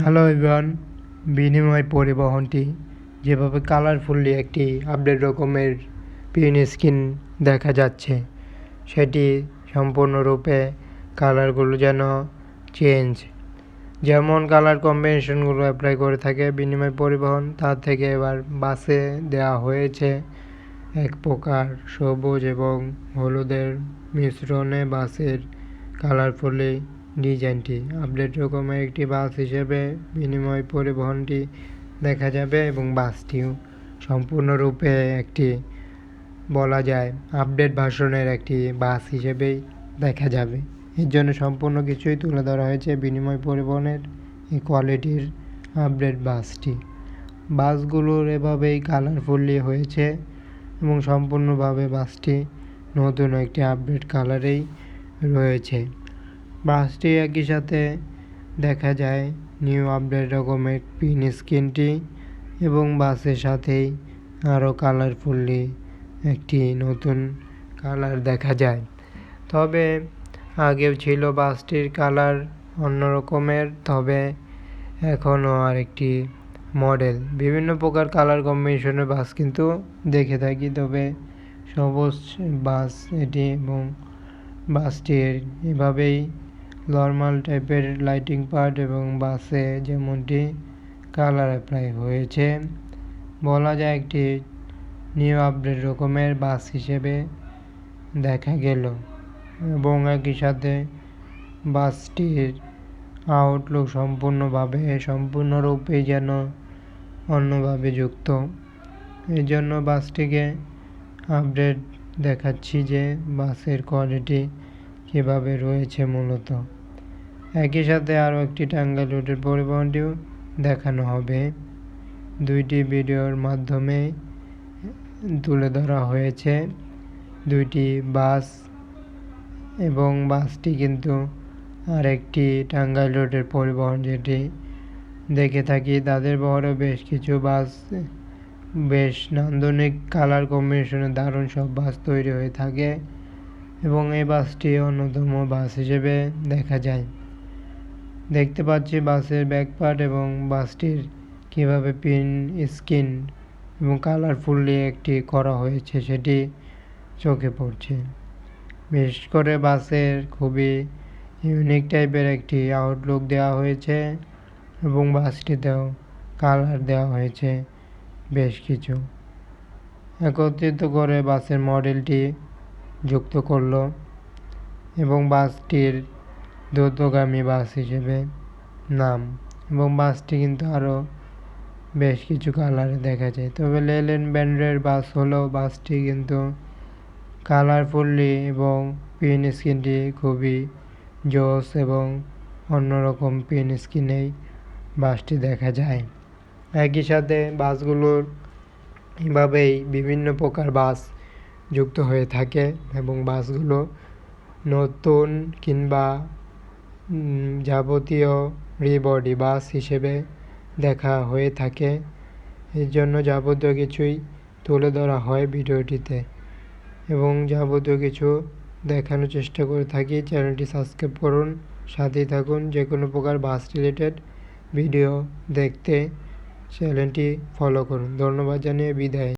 Hello everyone, বিনিময় পরিবহনটি যেভাবে colourfully একটি আপডেট রকমের পিন স্ক্রিন দেখা যাচ্ছে, সেটি সম্পূর্ণরূপে কালারগুলো যেন চেঞ্জ। যেমন কালার কম্বিনেশনগুলো অ্যাপ্লাই করে থাকে বিনিময় পরিবহন, তার থেকে এবার বাসে দেওয়া হয়েছে এক প্রকার সবুজ এবং হলুদের মিশ্রণে বাসের কালারফুলি ডিজাইনটি আপডেট রকমের একটি বাস হিসেবে বিনিময় পরিবহনটি দেখা যাবে এবং বাসটিও সম্পূর্ণরূপে একটি বলা যায় আপডেট ভার্সনের একটি বাস হিসেবেই দেখা যাবে। এর জন্য সম্পূর্ণ কিছুই তুলে ধরা হয়েছে বিনিময় পরিবহনের এই কোয়ালিটির আপডেট বাসটি। বাসগুলোর এভাবেই কালারফুলি হয়েছে এবং সম্পূর্ণভাবে বাসটি নতুন একটি আপডেট কালারেই রয়েছে। বাসটি একই সাথে দেখা যায় নিউ আপডেট রকমের পিন স্ক্রিনটি এবং বাসের সাথেই আরও কালারফুলি একটি নতুন কালার দেখা যায়। তবে আগেও ছিল বাসটির কালার অন্য রকমের, তবে এখনও আরেকটি মডেল বিভিন্ন প্রকার কালার কম্বিনেশনের বাস কিন্তু দেখে থাকি, তবে সবুজ বাস এটি এবং বাসটির এভাবেই নর্মাল টাইপের লাইটিং পার্ট এবং বাসে যেমনটি কালার অ্যাপ্লাই হয়েছে, বলা যায় একটি নিউ আপডেট রকমের বাস হিসেবে দেখা গেল। এবং একই সাথে বাসটির আউটলুক সম্পূর্ণরূপে যেন অন্যভাবে যুক্ত। এই জন্য বাসটিকে আপডেট দেখাচ্ছি যে বাসের কোয়ালিটি কীভাবে রয়েছে মূলত। একই সাথে আরও একটি টাঙ্গাইল রুটের পরিবহনটিও দেখানো হবে। দুইটি ভিডিওর মাধ্যমে তুলে ধরা হয়েছে দুইটি বাস, এবং বাসটি কিন্তু আরেকটি টাঙ্গাইল রুটের পরিবহন যেটি দেখে থাকি, তাদের বহরে বেশ কিছু বাস বেশ নান্দনিক কালার কম্বিনেশনে দারুণ সব বাস তৈরি হয়ে থাকে এবং এই বাসটি অন্যতম বাস হিসেবে দেখা যায়। দেখতে পাচ্ছি বাসের ব্যাক পার্ট এবং বাসটির কীভাবে পিন স্ক্রিন এবং কালারফুলি একটি করা হয়েছে সেটি চোখে পড়ছে। বিশেষ করে বাসের খুবই ইউনিক টাইপের একটি আউটলুক দেওয়া হয়েছে এবং বাসটিতেও কালার দেওয়া হয়েছে বেশ কিছু, একত্রিত করে বাসের মডেলটি যুক্ত করলো এবং বাসটির দ্রুতগামী বাস হিসেবে নাম। এবং বাসটি কিন্তু আরও বেশ কিছু কালারে দেখা যায়, তবে লেল্যান্ড ব্র্যান্ডের বাস হলেও বাসটি কিন্তু কালারফুলি এবং পিন স্ক্রিনটি খুবই জোস এবং অন্যরকম পিন স্ক্রিনেই বাসটি দেখা যায়। একই সাথে বাসগুলোর এভাবেই বিভিন্ন প্রকার বাস যুক্ত হয়ে থাকে এবং বাসগুলো নতুন কিংবা যাবতীয় রিবডি বাস হিসেবে দেখা হয়ে থাকে। এর জন্য যাবতীয় কিছুই তুলে ধরা হয় ভিডিওটিতে এবং যাবতীয় কিছু দেখানোর চেষ্টা করে থাকি। চ্যানেলটি সাবস্ক্রাইব করুন, সাথেই থাকুন। যে কোনো প্রকার বাস রিলেটেড ভিডিও দেখতে চ্যানেলটি ফলো করুন। ধন্যবাদ জানিয়ে বিদায়।